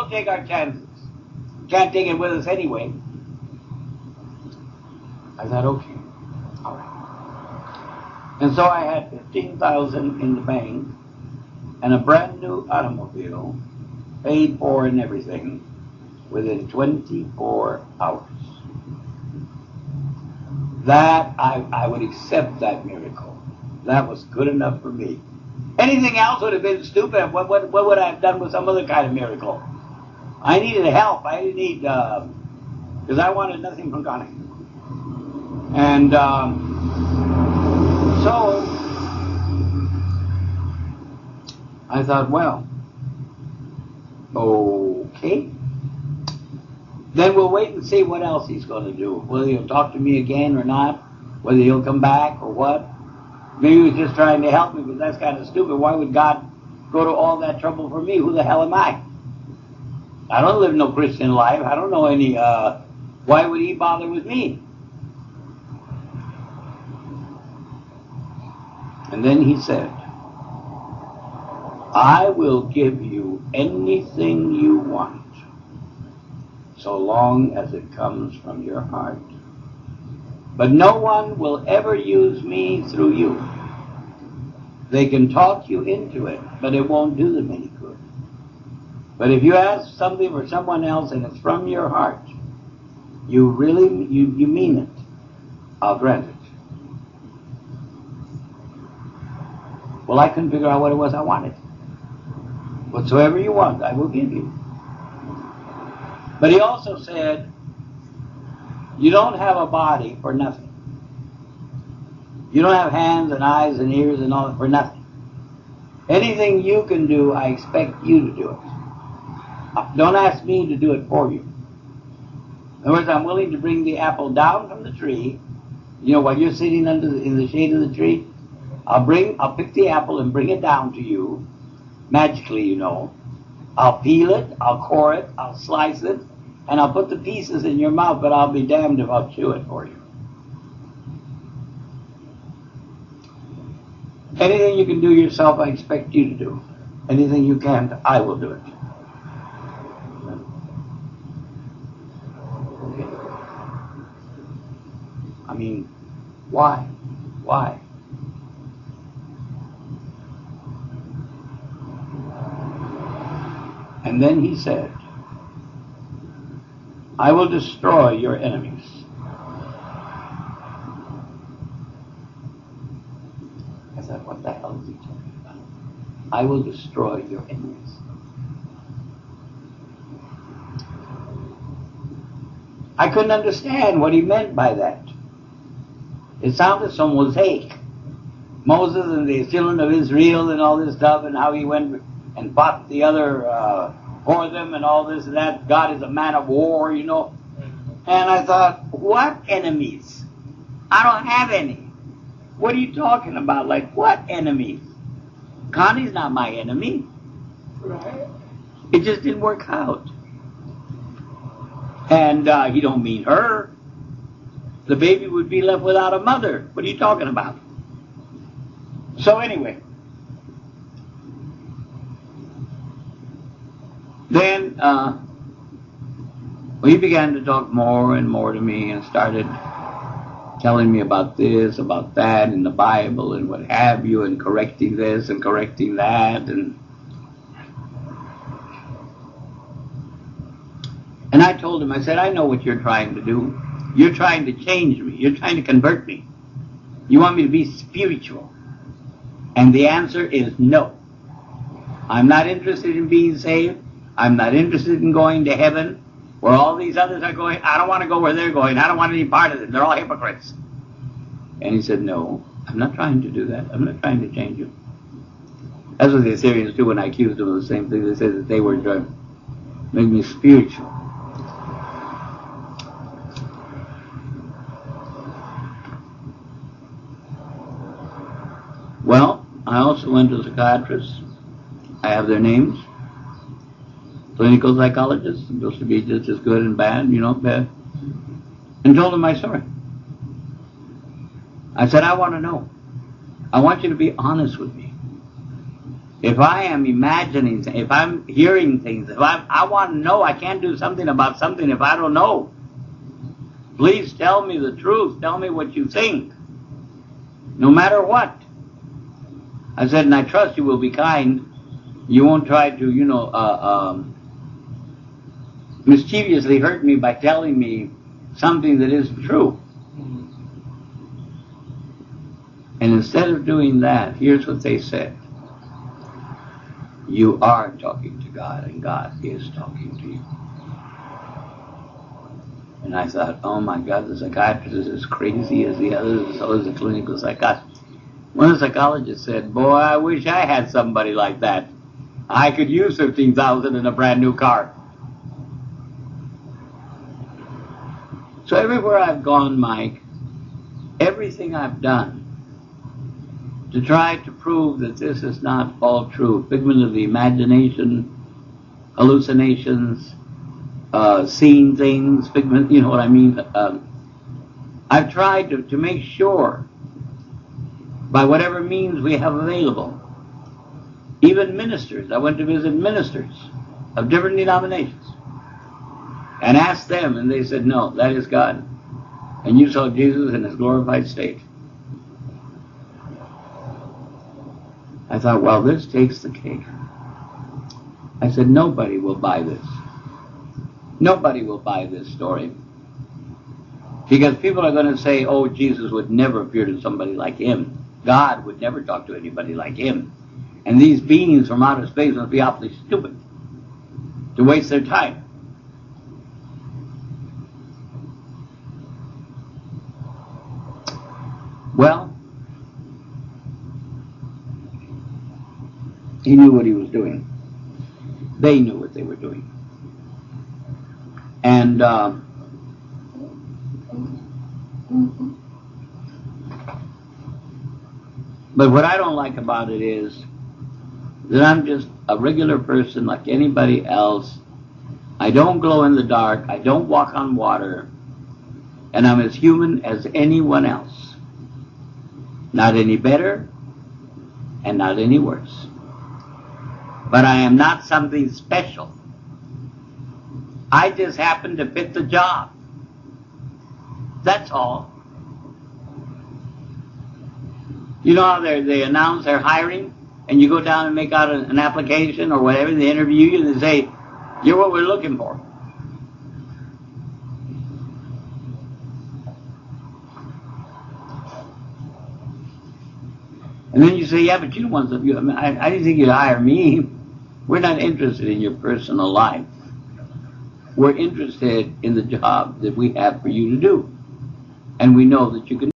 we'll take our chances. Can't take it with us anyway. I thought, okay, all right. And so I had $15,000 in the bank and a brand new automobile, paid for and everything, within 24 hours. That, I would accept that miracle. That was good enough for me. Anything else would have been stupid. What would I have done with some other kind of miracle? I needed help. I didn't need, because I wanted nothing from God. And so I thought, well, okay. Then we'll wait and see what else he's going to do. Whether he'll talk to me again or not. Whether he'll come back or what. Maybe he was just trying to help me, but that's kind of stupid. Why would God go to all that trouble for me? Who the hell am I? I don't live no Christian life. I don't know any, why would he bother with me? And then he said, I will give you anything you want, so long as it comes from your heart. But no one will ever use me through you. They can talk you into it, but it won't do them any good. But if you ask something for someone else and it's from your heart, you really, you mean it, I'll grant it. Well, I couldn't figure out what it was I wanted. Whatsoever you want, I will give you. But he also said, you don't have a body for nothing. You don't have hands and eyes and ears and all for nothing. Anything you can do, I expect you to do it. Don't ask me to do it for you. In other words, I'm willing to bring the apple down from the tree. You know, while you're sitting in the shade of the tree, I'll pick the apple and bring it down to you, magically, you know. I'll peel it, I'll core it, I'll slice it, and I'll put the pieces in your mouth, but I'll be damned if I'll chew it for you. Anything you can do yourself, I expect you to do. Anything you can't, I will do it. I mean, why? Why? And then he said, I will destroy your enemies. I thought, what the hell is he talking about? I will destroy your enemies. I couldn't understand what he meant by that. It sounded so Mosaic. Moses and the children of Israel and all this stuff, and how he went and fought the other for them and all this and that. God is a man of war, you know. And I thought, what enemies? I don't have any. What are you talking about? Like, what enemies? Connie's not my enemy. Right. It just didn't work out. And he don't mean her. The baby would be left without a mother. What are you talking about? So anyway, then he began to talk more and more to me and started telling me about this, about that in the Bible and what have you, and correcting this and correcting that. And I told him, I said, I know what you're trying to do. You're trying to change me. You're trying to convert me. You want me to be spiritual. And the answer is no. I'm not interested in being saved. I'm not interested in going to heaven where all these others are going. I don't want to go where they're going. I don't want any part of it. They're all hypocrites. And he said, no, I'm not trying to do that. I'm not trying to change you. That's what the Assyrians do when I accused them of the same thing. They said that they were trying to make me spiritual. Well, I also went to psychiatrists. I have their names. Clinical psychologists, supposed to be just as good and bad, you know, bad. And told them my story. I said, I want to know. I want you to be honest with me. If I am imagining, if I'm hearing things, if I want to know, I can't do something about something if I don't know. Please tell me the truth. Tell me what you think. No matter what. I said, and I trust you will be kind. You won't try to, mischievously hurt me by telling me something that isn't true. And instead of doing that, here's what they said. You are talking to God, and God is talking to you. And I thought, oh my God, the psychiatrist is as crazy as the others, so is the clinical psychologist. One of the psychologists said, boy, I wish I had somebody like that. I could use $15,000 in a brand new car. So everywhere I've gone, Mike, everything I've done to try to prove that this is not all true, figment of the imagination, hallucinations, seeing things, figment, you know what I mean? I've tried to make sure, by whatever means we have available, even ministers. I went to visit ministers of different denominations and asked them, and they said, no, that is God. And you saw Jesus in his glorified state. I thought, well, this takes the cake. I said, nobody will buy this. Nobody will buy this story. Because people are going to say, oh, Jesus would never appear to somebody like him. God would never talk to anybody like him. And these beings from outer space must be awfully stupid to waste their time. Well, he knew what he was doing. They knew what they were doing. And but what I don't like about it is that I'm just a regular person like anybody else. I don't glow in the dark. I don't walk on water. And I'm as human as anyone else. Not any better and not any worse. But I am not something special. I just happen to fit the job. That's all. You know how they announce they're hiring, and you go down and make out an application or whatever, and they interview you, and they say, you're what we're looking for. And then you say, yeah, but you don't want to, I didn't think you'd hire me. We're not interested in your personal life. We're interested in the job that we have for you to do. And we know that you can